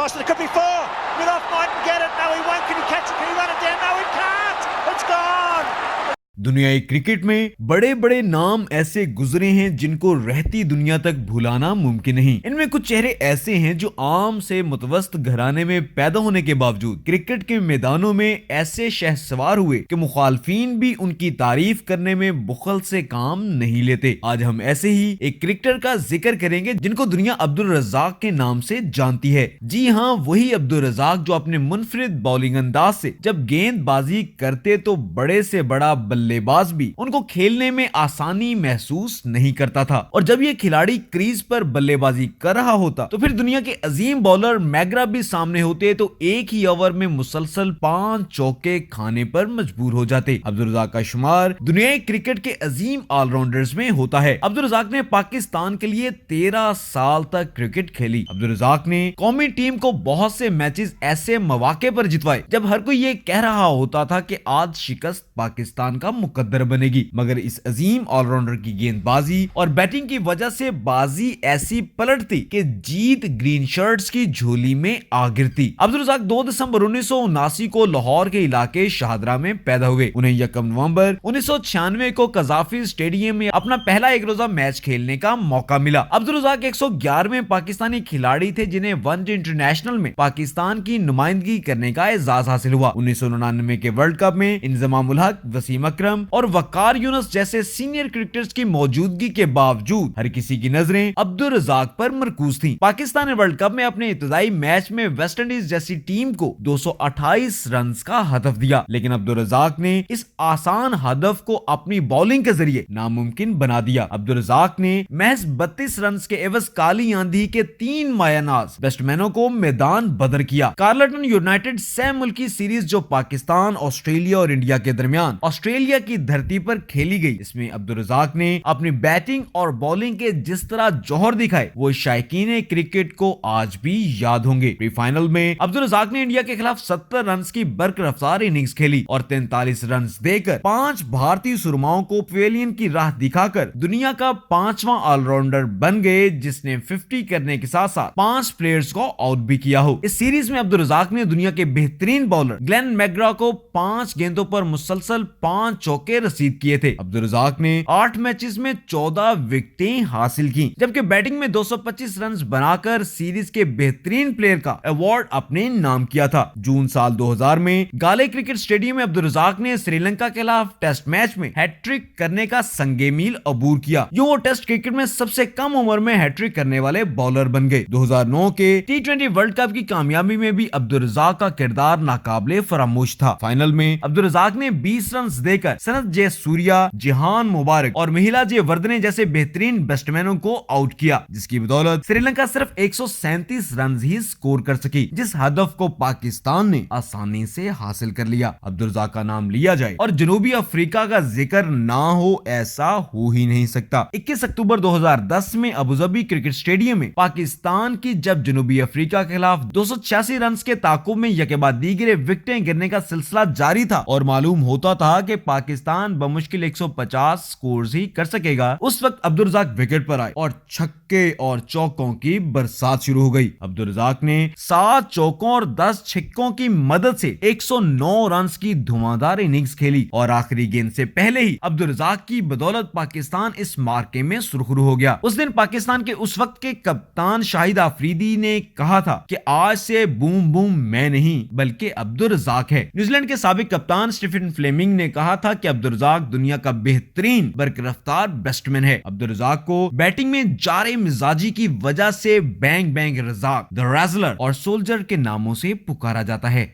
Tyson, it could be four. Mid-off mightn't get it. No, he won't. Can he catch it? Can he run it down? No, he can't. It's gone. दुनियाई cricket में बड़े बड़े नाम ऐसे गुजरे हैं जिनको रहती दुनिया तक भुलाना मुमकिन नहीं। इनमें कुछ चेहरे ऐसे हैं जो आम से मुतवस्त घराने में पैदा होने के बावजूद क्रिकेट के मैदानों में ऐसे शहसवार हुए कि मुखालफीन भी उनकी तारीफ करने में बुखल से काम नहीं लेते। आज हम ऐसे ही एक क्रिकेटर का जिक्र करेंगे जिनको दुनिया अब्दुल रज़ाक के नाम से जानती है। जी हाँ, वही अब्दुल रज़ाक जो अपने मुनफरिद बॉलिंग अंदाज से जब गेंदबाजी करते तो बड़े से बड़ा बल्लेबाज भी उनको खेलने में आसानी महसूस नहीं करता था, और जब ये खिलाड़ी क्रीज पर बल्लेबाजी कर रहा होता तो फिर दुनिया के अजीम बॉलर मैग्रा भी सामने होते तो एक ही ओवर में मुसलसल 5 चौके खाने पर मजबूर हो जाते। अब्दुल रज़ाक का शुमार दुनियाई क्रिकेट के अजीम ऑलराउंडर्स में होता है। अब्दुल रज़ाक ने पाकिस्तान के लिए 13 साल तक क्रिकेट खेली। अब्दुल रज़ाक ने कौमी टीम को बहुत से मैचेस ऐसे मौके पर जितवाए जब हर कोई ये कह रहा होता था कि आज शिकस्त पाकिस्तान का मुकद्दर बनेगी, मगर इस अजीम ऑलराउंडर की गेंदबाजी और बैटिंग की वजह से बाजी ऐसी पलटती कि जीत ग्रीन शर्ट्स की झोली में आ गिरती। अब्दुल रज़ाक 2 दिसंबर 1979 को लाहौर के इलाके शाहदरा में पैदा हुए। उन्हें 1 नवंबर 1996 को कजाफी स्टेडियम में अपना पहला एक रोजा मैच खेलने का मौका मिला। अब्दुल रज़ाक 111वें पाकिस्तानी खिलाड़ी थे जिन्हें वनडे इंटरनेशनल में पाकिस्तान की नुमाइंदगी करने का एजाज हासिल हुआ। 1999 के वर्ल्ड कप में इंजमाम उल हक, वसीम अकरम और वकार यूनुस जैसे सीनियर क्रिकेटर्स की मौजूदगी के बावजूद हर किसी की नजरें अब्दुल रज़ाक पर मरकूज थीं। पाकिस्तान ने वर्ल्ड कप में अपने इब्तदाई मैच में वेस्ट इंडीज जैसी टीम को 228 रन का हदफ दिया, लेकिन अब्दुल रज़ाक ने इस आसान हदफ को अपनी बॉलिंग के जरिए नामुमकिन बना दिया। अब्दुल रज़ाक ने महज 32 रन के एवज काली आंधी के 3 मायानाज बैट्समैनों को मैदान बदर किया। कार्लटन यूनाइटेड सह मुल्की सीरीज जो पाकिस्तान, ऑस्ट्रेलिया और इंडिया के दरमियान ऑस्ट्रेलिया की धरती पर खेली गई, इसमें अब्दुल रज़ाक ने अपनी बैटिंग और बॉलिंग के जिस तरह जौहर दिखाए वो शायकीन क्रिकेट को आज भी याद होंगे। प्री फाइनल में अब्दुल रज़ाक ने इंडिया के खिलाफ 70 रन की बरकरफ्तार इनिंग्स खेली और 43 रन देकर 5 भारतीय सुरमाओं को पवेलियन की राह दिखाकर दुनिया का 5वां ऑलराउंडर बन गए जिसने 50 करने के साथ साथ 5 प्लेयर्स को आउट भी किया हो। इस सीरीज में अब्दुल रज़ाक ने दुनिया के बेहतरीन बॉलर ग्लेन मैग्रा को 5 गेंदों पर मुसलसल 5 चौके रसीद किए थे। अब्दुल रज़ाक ने 8 मैचेस में 14 विकेटें हासिल की, जबकि बैटिंग में 225 रन बनाकर सीरीज के बेहतरीन प्लेयर का अवार्ड अपने नाम किया था। जून साल 2000 में गाले क्रिकेट स्टेडियम में अब्दुल रज़ाक ने श्रीलंका के खिलाफ टेस्ट मैच में हैट्रिक करने का संगे मील अबूर किया। यूं वो टेस्ट क्रिकेट में सबसे कम उम्र में हैट्रिक करने वाले बॉलर बन गए। 2009 के T20 वर्ल्ड कप की कामयाबी में भी अब्दुल रज़ाक का किरदार नाकाबिले फरामोश था। फाइनल में अब्दुल रज़ाक ने 20 रन देकर सनत जयसूर्या, जिहान मुबारक और महिला जयवर्धने जैसे बेहतरीन बैट्समैनों को आउट किया, जिसकी बदौलत श्रीलंका सिर्फ 137 रन ही स्कोर कर सकी, जिस हदफ को पाकिस्तान ने आसानी से हासिल कर लिया। अब्दुल रज़ाक का नाम लिया जाए और जनूबी अफ्रीका का जिक्र ना हो, ऐसा हो ही नहीं सकता। 21 अक्टूबर 2010 में अबुधाबी क्रिकेट स्टेडियम में पाकिस्तान की जब जनूबी अफ्रीका के खिलाफ 286 रन के ताकुब में यके बाद दीगरे विकेटें गिरने का सिलसिला जारी था और मालूम होता था कि पाकिस्तान बमुश्किल 150 स्कोर ही कर सकेगा, उस वक्त अब्दुल रज़ाक विकेट पर आए और छक्के और चौकों की बरसात शुरू हो गई। अब्दुल रज़ाक ने 7 चौकों और 10 छक्कों की मदद से 109 रन की धुआंधार इनिंग्स खेली और आखिरी गेंद से पहले ही अब्दुल रज़ाक की बदौलत पाकिस्तान इस मार्के में सुरखरू हो गया। उस दिन पाकिस्तान के उस वक्त के कप्तान शाहिद आफरीदी ने कहा था कि आज से बूम बूम मैं नहीं बल्कि अब्दुल रज़ाक है। न्यूजीलैंड के साबिक कप्तान स्टीफन फ्लेमिंग ने कहा था कि अब्दुल रज़ाक दुनिया का बेहतरीन बरकरफ्तार बैट्समैन है। अब्दुल रज़ाक को बैटिंग में जारे मिजाजी की वजह से बैंग बैंग रज़ाक, द रेज़लर और सोल्जर के नामों से पुकारा जाता है।